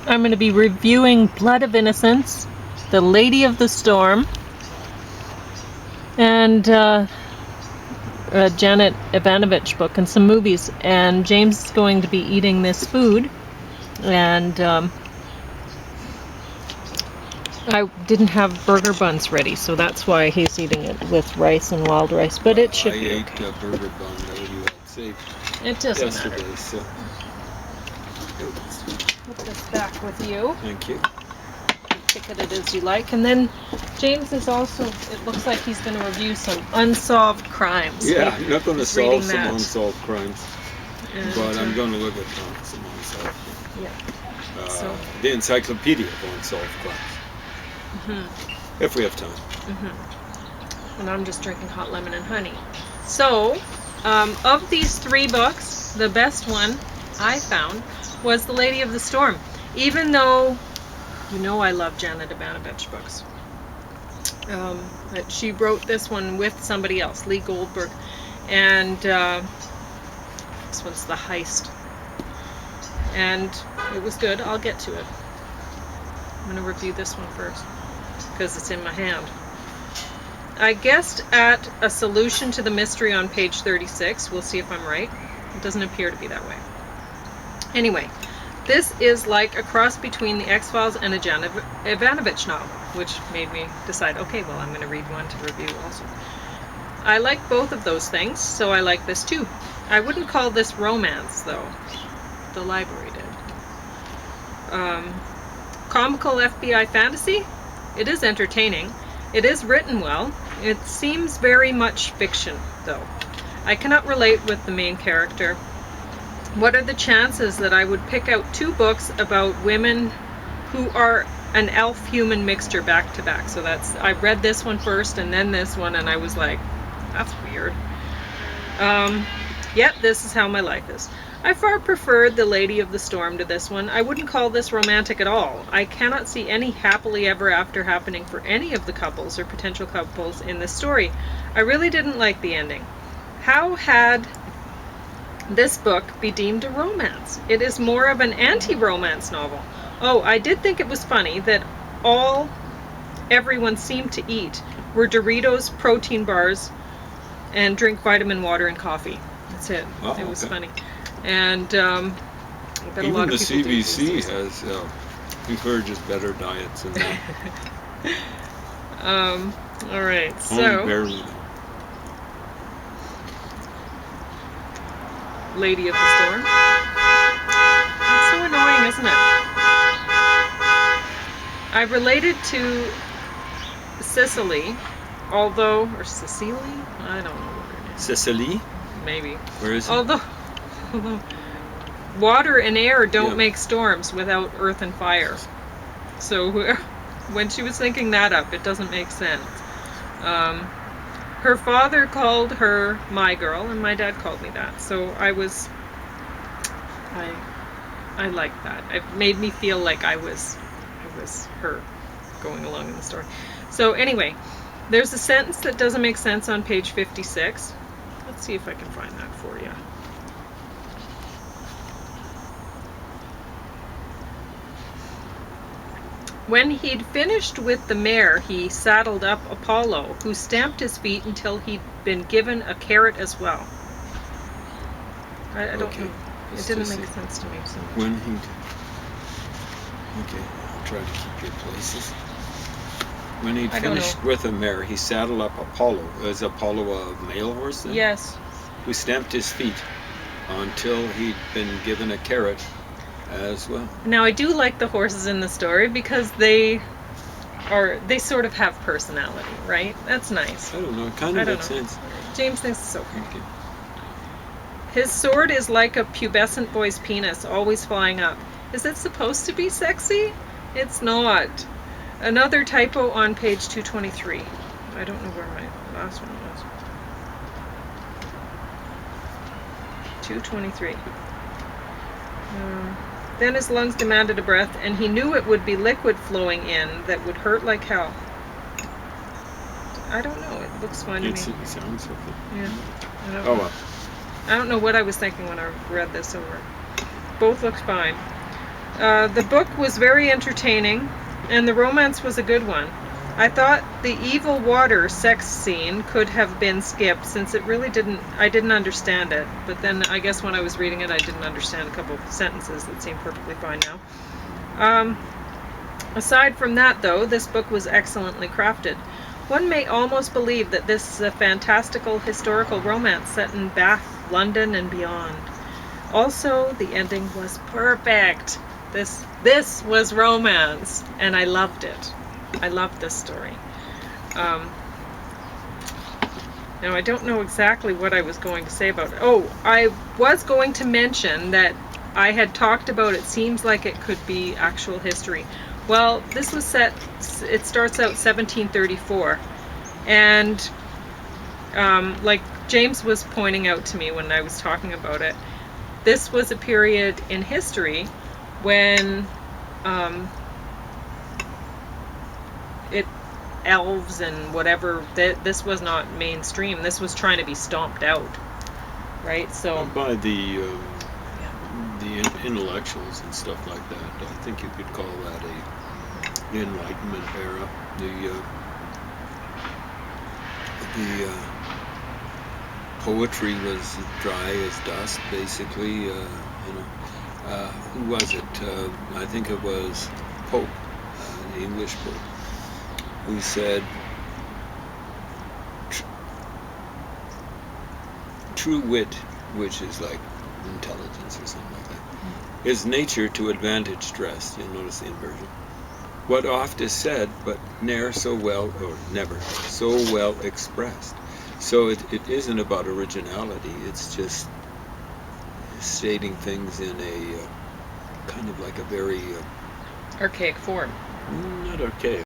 I'm going to be reviewing Blood of Innocence, The Lady of the Storm, and a Janet Evanovich book and some movies. And James is going to be eating this food, and I didn't have burger buns ready, so that's why he's eating it with rice and wild rice. But it should be okay. I ate a burger bun that you had saved It doesn't yesterday, matter. so. Put this back with you. Thank you. Ticket it as you like. And then James is also, it looks like he's going to review some unsolved crimes. Yeah, I'm not going to He's solve reading some that. unsolved crimes, And, but I'm going to look at some unsolved. Yeah. So. The Encyclopedia of Unsolved Crimes. If we have time. And I'm just drinking hot lemon and honey. So, of these 3 books, the best one I found was The Lady of the Storm. Even though, you know, I love Janet Evanovich books. But she wrote this one with somebody else, Lee Goldberg. And this one's The Heist. And it was good. I'll get to it. I'm going to review this one first, because it's in my hand. I guessed at a solution to the mystery on page 36. We'll see if I'm right. It doesn't appear to be that way. Anyway, this is like a cross between the X-Files and a Janet Evanovich novel, which made me decide, okay, well, I'm going to read one to review also. I like both of those things, so I like this too. I wouldn't call this romance, though. The library did. Comical FBI fantasy? It is entertaining. It is written well. It seems very much fiction, though. I cannot relate with the main character. What are the chances that I would pick out 2 books about women who are an elf-human mixture back to back? So that's, I read this one first and then this one, and I was like, that's weird. Yet this is how my life is. I far preferred The Lady of the Storm to this one. I wouldn't call this romantic at all. I cannot see any happily ever after happening for any of the couples or potential couples in this story. I really didn't like the ending. How had this book be deemed a romance? It is more of an anti-romance novel. Oh, I did think it was funny that all everyone seemed to eat were Doritos, protein bars, and drink vitamin water and coffee. That's it. Oh, it was okay. funny. And but a Even lot the of people do these CBC days. has encourages better diets than that. All right, Only so barely. Lady of the Storm. It's so annoying, isn't it? I related to Cicely, although, or Cecily? I don't know what her name is. Sicily? Maybe. Where is it? Although water and air don't Yeah. make storms without earth and fire. So when she was thinking that up, it doesn't make sense. Her father called her my girl, and my dad called me that. So I liked that. It made me feel like I was her going along in the story. So anyway, there's a sentence that doesn't make sense on page 56. Let's see if I can find that for you. When he'd finished with the mare, he saddled up Apollo, who stamped his feet until he'd been given a carrot as well. I don't Okay. know. It Let's didn't just make see. sense to me so much. When he. Okay, I'll try to keep your places. When he'd I don't finished know. with a mare, he saddled up Apollo. Is Apollo a male horse then? Yes. Who stamped his feet until he'd been given a carrot as well. Now I do like the horses in the story because they sort of have personality, right? That's nice. I don't know, it kind I of don't makes know. sense. James thinks it's okay. Okay. His sword is like a pubescent boy's penis, always flying up. Is it supposed to be sexy? It's not. Another typo on page 223. I don't know where my last one was. 223. Then his lungs demanded a breath, and he knew it would be liquid flowing in that would hurt like hell. I don't know. It looks fine to me. It sounds okay. Yeah. Oh well. I don't know what I was thinking when I read this over. Both looked fine. The book was very entertaining, and the romance was a good one. I thought the evil water sex scene could have been skipped since it really I didn't understand it. But then I guess when I was reading it, I didn't understand a couple sentences that seem perfectly fine now. Aside from that, though, this book was excellently crafted. One may almost believe that this is a fantastical historical romance set in Bath, London, and beyond. Also, the ending was perfect. This was romance, and I loved it. I loved this story. Now, I don't know exactly what I was going to say about it. Oh, I was going to mention that I had talked about it seems like it could be actual history. Well, this was set, it starts out 1734, and like James was pointing out to me when I was talking about it, this was a period in history when elves and whatever, this was not mainstream. This was trying to be stomped out, right? So by the intellectuals and stuff like that. I think you could call that the Enlightenment era. The poetry was dry as dust, basically. Who was it? I think it was Pope, the English Pope, who said, "True wit, which is like intelligence or something like that, is nature to advantage dressed." You'll notice the inversion. What oft is said, but ne'er so well, or never so well expressed. So it isn't about originality. It's just stating things in a kind of like a very archaic form. not archaic.